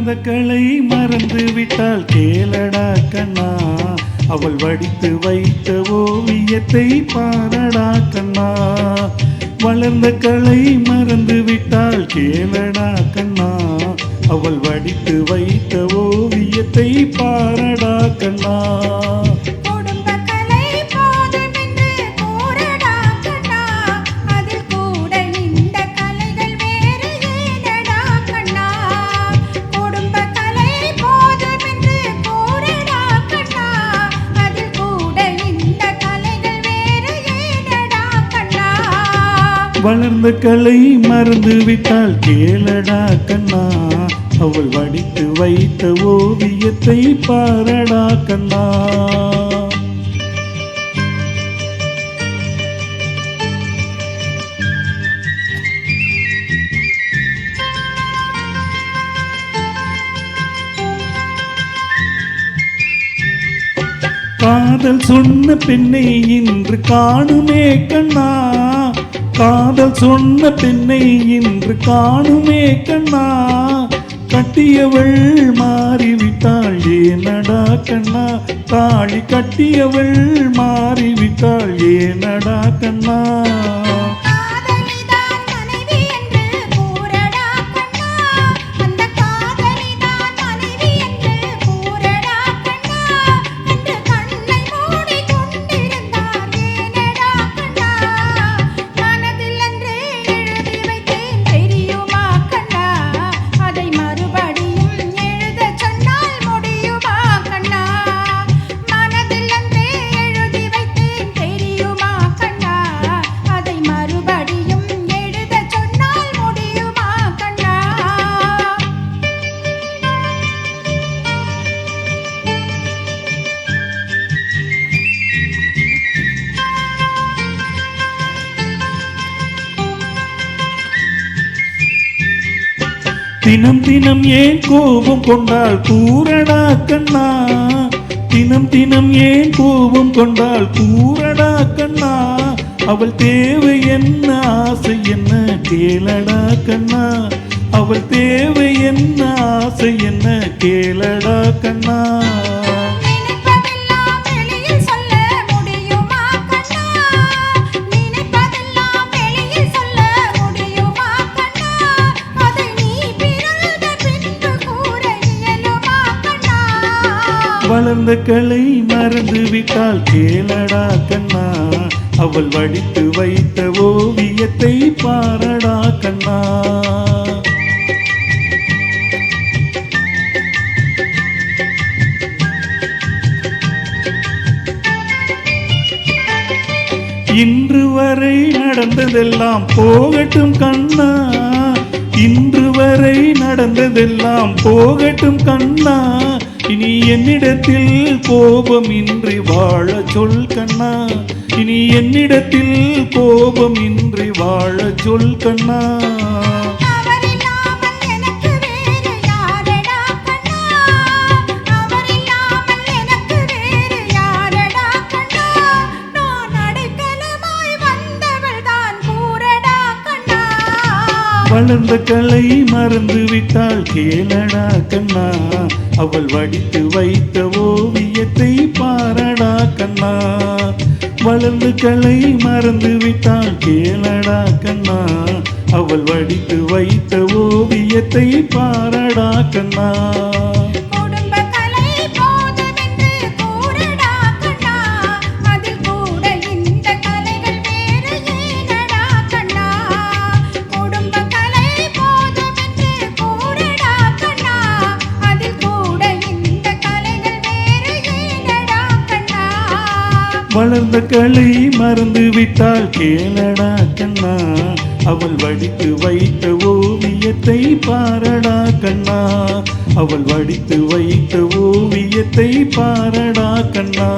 வளர்ந்த கலை மறந்து விட்டால் கேளடா கண்ணா, அவள் வடித்து வைத்த ஓவியத்தை பாரடா கண்ணா. வளர்ந்த கலை மறந்து விட்டால் கேளடா கண்ணா, அவள் வடித்து வைத்த ஓவியத்தை பாரடா கண்ணா. வளர்ந்த கலை மறந்து விட்டால் கேளடா கண்ணா, அவள் வடித்து வைத்த ஓவியத்தை பாரடா கண்ணா. காதல் சொன்ன பெண்ணை இன்று காணுமே கண்ணா, காதல் சொன்ன பெண்ணை இன்று காணுமே கண்ணா. கட்டியவள் மாறிவிட்டாள் ஏனடா கண்ணா, தாலி கட்டியவள் மாறிவிட்டாள் ஏனடா கண்ணா. தினம் தினம் ஏன் கோபம் கொண்டால் கூறடா கண்ணா, தினம் தினம் ஏன் கோபம் கொண்டால் கூறடா கண்ணா. அவள் தேவை என்ன ஆசை என்ன கேளடா கண்ணா, அவள் தேவை என்ன ஆசை என்ன கேளடா கண்ணா. வளர்ந்த கலை மறந்து விட்டால் கேளடா கண்ணா, அவள் வடித்து வைத்த ஓவியத்தை பாரடா கண்ணா. இன்று வரை நடந்ததெல்லாம் போகட்டும் கண்ணா, இன்று வரை நடந்ததெல்லாம் போகட்டும் கண்ணா. இனி என்னிடத்தில் கோபமின்றி வாழ சொல் கண்ணா, இனி என்னிடத்தில் கோபமின்றி வாழ சொல் கண்ணா. வளர்ந்த கலை மறந்து விட்டால் கேளடா கண்ணா, அவள் வடித்து வைத்த ஓவியத்தை பாரடா கண்ணா. வளர்ந்த கலை மறந்து விட்டால் கேளடா கண்ணா, அவள் வடித்து வைத்த ஓவியத்தை பாரடா கண்ணா. வளர்ந்த கலை மறந்து விட்டால் கேளடா கண்ணா, அவள் வடித்து வைத்த ஓவியத்தை பாரடா கண்ணா, அவள் வடித்து வைத்த ஓவியத்தை பாரடா கண்ணா.